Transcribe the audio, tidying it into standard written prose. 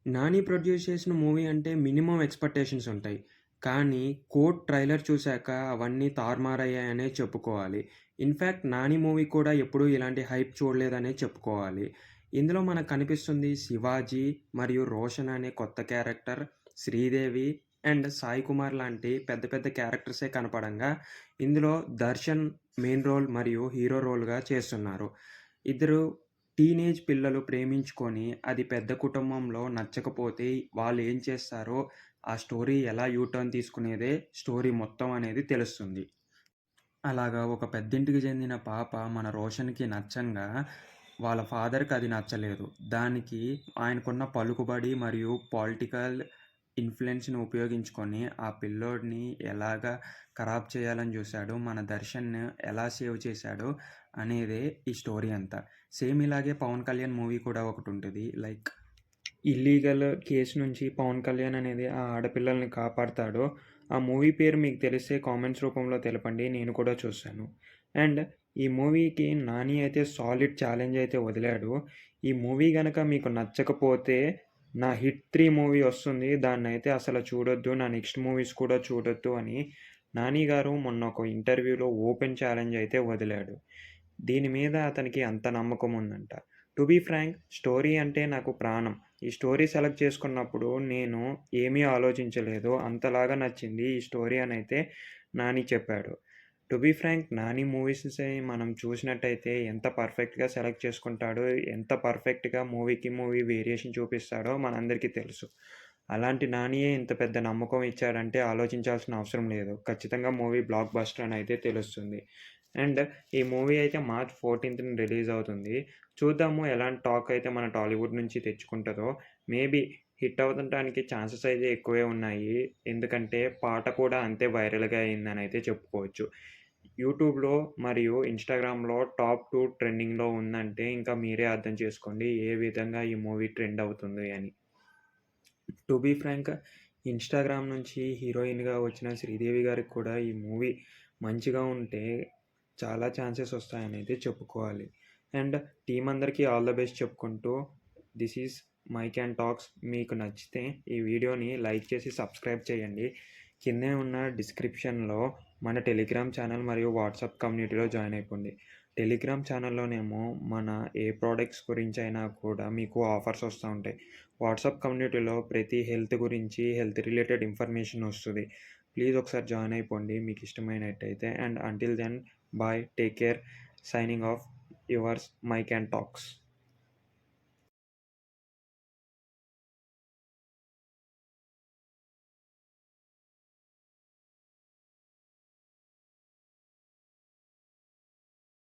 'Nani' produce చేసిన movie అంటే minimum expectations ఉంటాయి. కానీ 'కోర్ట్' ట్రైలర్ చూసాక అవన్నీ తారుమారయ్యాయనే చెప్పుకోవాలి. ఇన్‌ఫాక్ట్ 'నాని' మూవీ కూడా ఎప్పుడూ ఇలాంటి హైప్ చూడలేదనే చెప్పుకోవాలి. ఇందులో మనకు కనిపిస్తుంది శివాజీ మరియు రోషన్ అనే కొత్త క్యారెక్టర్, శ్రీదేవి అండ్ సాయి కుమార్ లాంటి పెద్ద పెద్ద క్యారెక్టర్సే కనపడంగా, ఇందులో దర్శన్ మెయిన్ రోల్ మరియు హీరో రోల్‌గా చేస్తున్నారు. ఇద్దరు టీనేజ్ పిల్లలు ప్రేమించుకొని, అది పెద్ద కుటుంబంలో నచ్చకపోతే వాళ్ళేం చేస్తారో, ఆ స్టోరీ ఎలా యూ టర్న్ తీసుకునేదే స్టోరీ మొత్తం అనేది తెలుస్తుంది. అలాగా ఒక పెద్దింటికి చెందిన పాప మన రోషన్‌కి నచ్చంగా, వాళ్ళ ఫాదర్‌కి అది నచ్చలేదు. దానికి ఆయనకున్న పలుకుబడి మరియు పొలిటికల్ ఇన్‌ఫ్లూయెన్స్‌ని ఉపయోగించుకొని, ఆ పిల్లోడిని ఎలాగా ఖరాబ్ చేయాలని చూసాడో, మన దర్శన్‌ని ఎలా సేవ్ చేశాడో అనేదే ఈ స్టోరీ అంతా. సేమ్ ఇలాగే 'పవన్ కళ్యాణ్' మూవీ కూడా ఒకటుంటది. లైక్ ఇల్లీగల్ కేస్ నుంచి పవన్ కళ్యాణ్ అనేది ఆ ఆడపిల్లల్ని కాపాడతాడో, ఆ మూవీ పేరు మీకు తెలిస్తే కామెంట్స్ రూపంలో తెలపండి. నేను కూడా చూస్తాను. అండ్ ఈ మూవీకి 'నాని' అయితే సాలిడ్ ఛాలెంజ్ అయితే వదిలాడు. ఈ మూవీ గనక మీకు నచ్చకపోతే నా 'హిట్ 3' మూవీ వస్తుంది. దాన్నైతే అసలు చూడొద్దు. నా నెక్స్ట్ మూవీస్ కూడా చూడొద్దు అని 'నాని' గారు మొన్న ఒక ఇంటర్వ్యూలో ఓపెన్ ఛాలెంజ్ అయితే వదిలాడు. దీని మీద అతనికి అంత నమ్మకం ఉందంట. టు బీ ఫ్రాంక్ స్టోరీ అంటే నాకు ప్రాణం. ఈ స్టోరీ సెలెక్ట్ చేసుకున్నప్పుడు నేను ఏమీ ఆలోచించలేదు. అంతలాగా నచ్చింది ఈ స్టోరీ అనైతే నాని చెప్పాడు. టు బీ ఫ్రాంక్ 'నాని' మూవీస్‌ని మనం చూసినట్టయితే ఎంత పర్ఫెక్ట్‌గా సెలెక్ట్ చేసుకుంటాడో, ఎంత పర్ఫెక్ట్‌గా మూవీకి మూవీ వేరియేషన్ చూపిస్తాడో మనందరికీ తెలుసు. అలాంటి 'నానియే' ఇంత పెద్ద నమ్మకం ఇచ్చాడంటే ఆలోచించాల్సిన అవసరం లేదు. ఖచ్చితంగా మూవీ బ్లాక్ బస్టర్ అనైతే తెలుస్తుంది. అండ్ ఈ మూవీ అయితే మార్చ్ 14థ్ రిలీజ్ అవుతుంది. చూద్దాము ఎలాంటి టాక్ అయితే మన టాలీవుడ్ నుంచి తెచ్చుకుంటదో. మేబీ హిట్ అవ్వడానికి ఛాన్సెస్ అయితే ఎక్కువే ఉన్నాయి. ఎందుకంటే పాట కూడా అంతే వైరల్‌గా అయిందనైతే చెప్పుకోవచ్చు. యూట్యూబ్‌లో మరియు ఇన్‌స్టాగ్రామ్‌లో టాప్ 2 ట్రెండింగ్‌లో ఉందంటే ఇంకా మీరే అర్థం చేసుకోండి ఏ విధంగా ఈ మూవీ ట్రెండ్ అవుతుంది అని. టు బీ ఫ్రాంక్ ఇన్‌స్టాగ్రామ్ నుంచి హీరోయిన్‌గా వచ్చిన శ్రీదేవి గారికి కూడా ఈ మూవీ మంచిగా ఉంటే చాలా ఛాన్సెస్ వస్తాయనైతే చెప్పుకోవాలి. అండ్ టీమ్ అందరికీ ఆల్ ద బెస్ట్ చెప్పుకుంటూ this is mic and talks. మీకు నచ్చితే ఈ వీడియోని లైక్ చేసి సబ్స్క్రైబ్ చేయండి. కిందే ఉన్న డిస్క్రిప్షన్‌లో మన టెలిగ్రామ్ ఛానల్ మరియు వాట్సాప్ కమ్యూనిటీలో జాయిన్ అయిపోండి. టెలిగ్రామ్ ఛానల్‌లోనేమో మన ఏ ప్రొడక్ట్స్ గురించైనా కూడా మీకు ఆఫర్స్ వస్తా ఉంటాయి. వాట్సాప్ కమ్యూనిటీలో ప్రతి హెల్త్ గురించి, హెల్త్ రిలేటెడ్ ఇన్ఫర్మేషన్ వస్తది. ప్లీజ్ ఒకసారి జాయిన్ అయిపోండి మీకు ఇష్టమైనట్టయితే. And until then bye. Take care. Signing off yours Mike and talks.